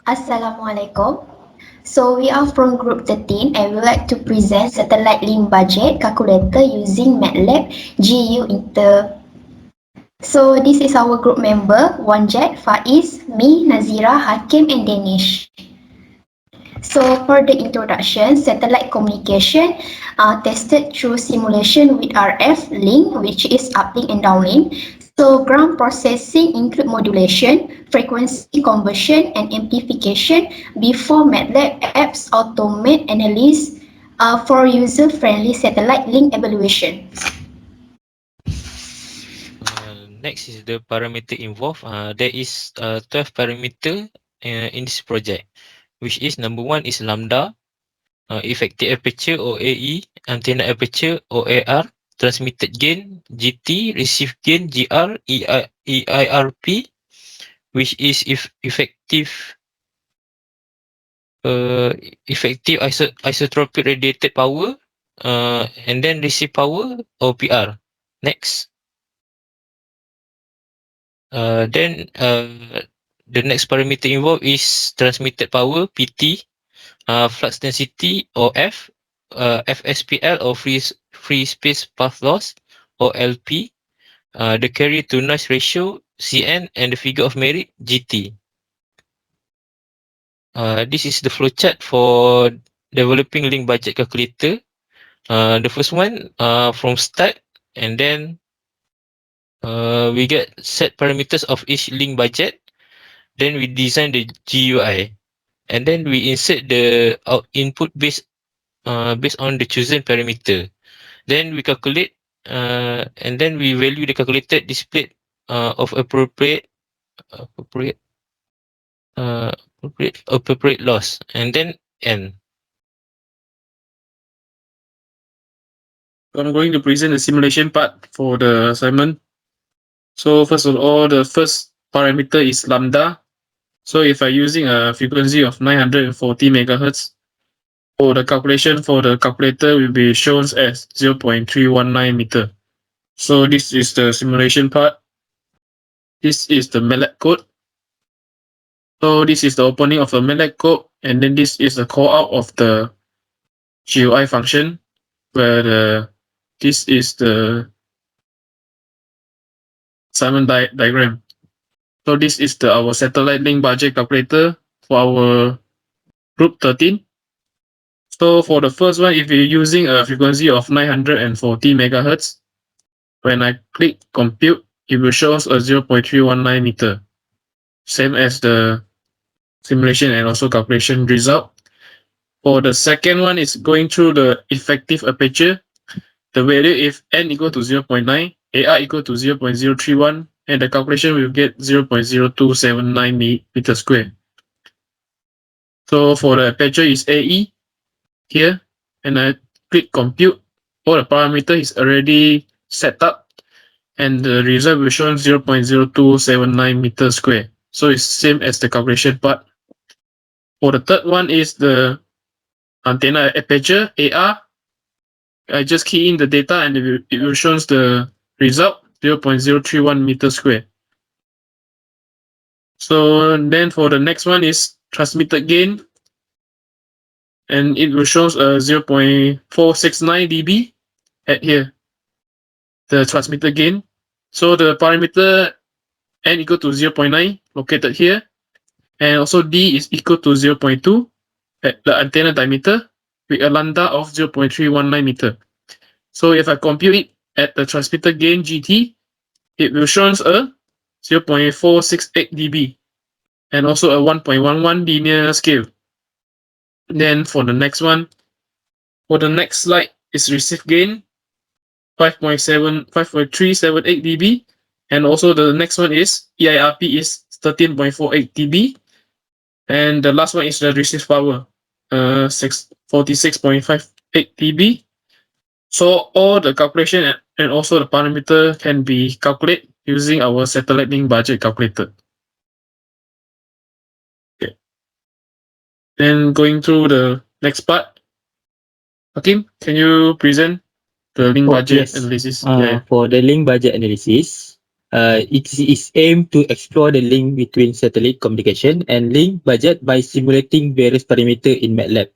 Assalamualaikum. So we are from Group 13 and we would like to present satellite link budget calculator using Matlab GU Inter. So this is our group member, Won Jet, Faiz, me, Nazeera, Hakim and Danish. So for the introduction, satellite communication tested through simulation with RF link, which is uplink and downlink. So ground processing include modulation, frequency conversion, and amplification before Matlab apps automate analysis for user-friendly satellite link evaluation. Next is the parameter involved. There is 12 parameter in this project, which is number one is lambda, effective aperture or AE, antenna aperture or AR, transmitted gain GT, received gain GR, EIRP, which is if effective uh, effective isotropic radiated power, and then receive power or PR. Next. Then the next parameter involved is transmitted power PT, flux density or F, FSPL or free space path loss or LP, the carrier to noise ratio CN, and the figure of merit GT. This is the flowchart for developing link budget calculator. The first one from start, and then we get set parameters of each link budget. Then we design the GUI, and then we insert the input based on the chosen parameter. Then we calculate, and then we value the calculated display of appropriate appropriate loss, and then n. I'm going to present the simulation part for the assignment. So first of all, the first parameter is lambda. So if I'm using a frequency of 940 megahertz, for the calculation for the calculator will be shown as 0.319 meter. So this is the simulation part. This is the Matlab code. So this is the opening of the Matlab code, and then this is the call out of the GUI function, where this is the assignment diagram. So this is our satellite link budget calculator for our group 13. So for the first one, if you're using a frequency of 940 megahertz, when I click compute, it will show us a 0.319 meter. Same as the simulation and also calculation result. For the second one, is going through the effective aperture. The value if n equal to 0.9, AR equal to 0.031, and the calculation will get 0.0279 meter square. So for the aperture is AE here, and I click compute. All the parameter is already set up, and the result will show 0.0279 meter square. So it's same as the calculation part. For the third one is the antenna aperture AR. I just key in the data and it will show the result 0.031 meter square. So then for the next one is transmitted gain, and it will show 0.469 dB at here, the transmitted gain. So the parameter n equal to 0.9 located here, and also d is equal to 0.2 at the antenna diameter with a lambda of 0.319 meter. So if I compute it at the transmitted gain GT, it will show us a 0.468 dB and also a 1.11 linear scale. Then for the next one, for the next slide is receive gain 5.378 dB, and also the next one is EIRP is 13.48 dB, and the last one is the receive power 46.58 dB. So all the calculation and also the parameter can be calculated using our satellite link budget calculator. Okay. Then going through the next part, Hakim, can you present the link budget Yes. analysis? For the link budget analysis, It is aimed to explore the link between satellite communication and link budget by simulating various parameters in Matlab.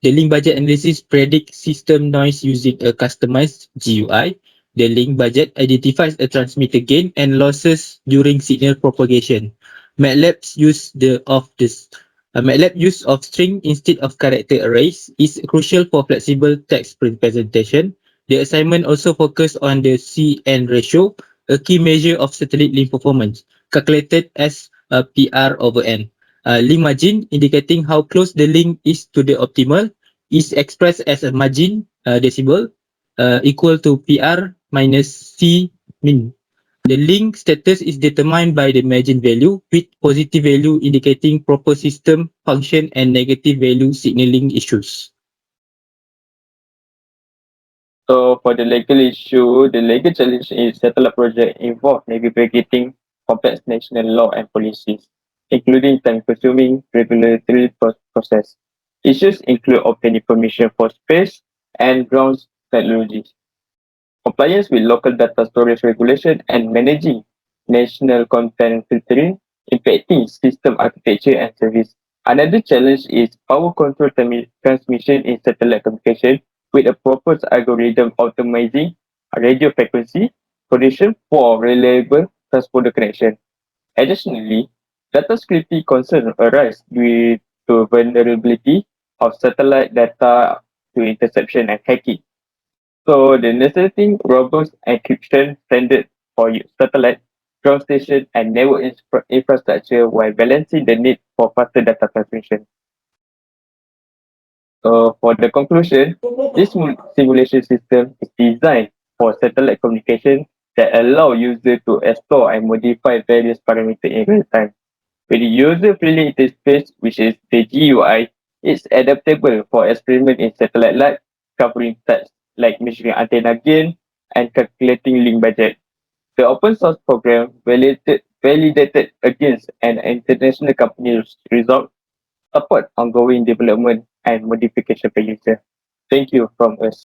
The link budget analysis predicts system noise using a customized GUI. The link budget identifies a transmitter gain and losses during signal propagation. MATLAB's use of string instead of character arrays is crucial for flexible text representation. The assignment also focused on the C-N ratio, a key measure of satellite link performance, calculated as a PR over N. Link margin, indicating how close the link is to the optimal, is expressed as a margin decibel equal to PR minus C min. The link status is determined by the margin value, with positive value indicating proper system function and negative value signaling issues. So for the legal issue, the legal challenge in satellite project involve navigating complex national law and policies, including time-consuming regulatory process. Issues include obtaining permission for space and ground technologies, compliance with local data storage regulation, and managing national content filtering, impacting system architecture and service. Another challenge is power control transmission in satellite communication with a proposed algorithm optimizing radio frequency condition for reliable transponder connection. Additionally, data security concerns arise due to vulnerability of satellite data to interception and hacking. So the necessitating robust encryption standard for satellite, ground station, and network infrastructure while balancing the need for faster data transmission. So for the conclusion, this simulation system is designed for satellite communication that allow user to explore and modify various parameters in real time. With the user-friendly interface, which is the GUI, it's adaptable for experiment in satellite light, covering tasks like measuring antenna gain and calculating link budget. The open source program validated against an international company's result, support ongoing development and modification per user. Thank you from us.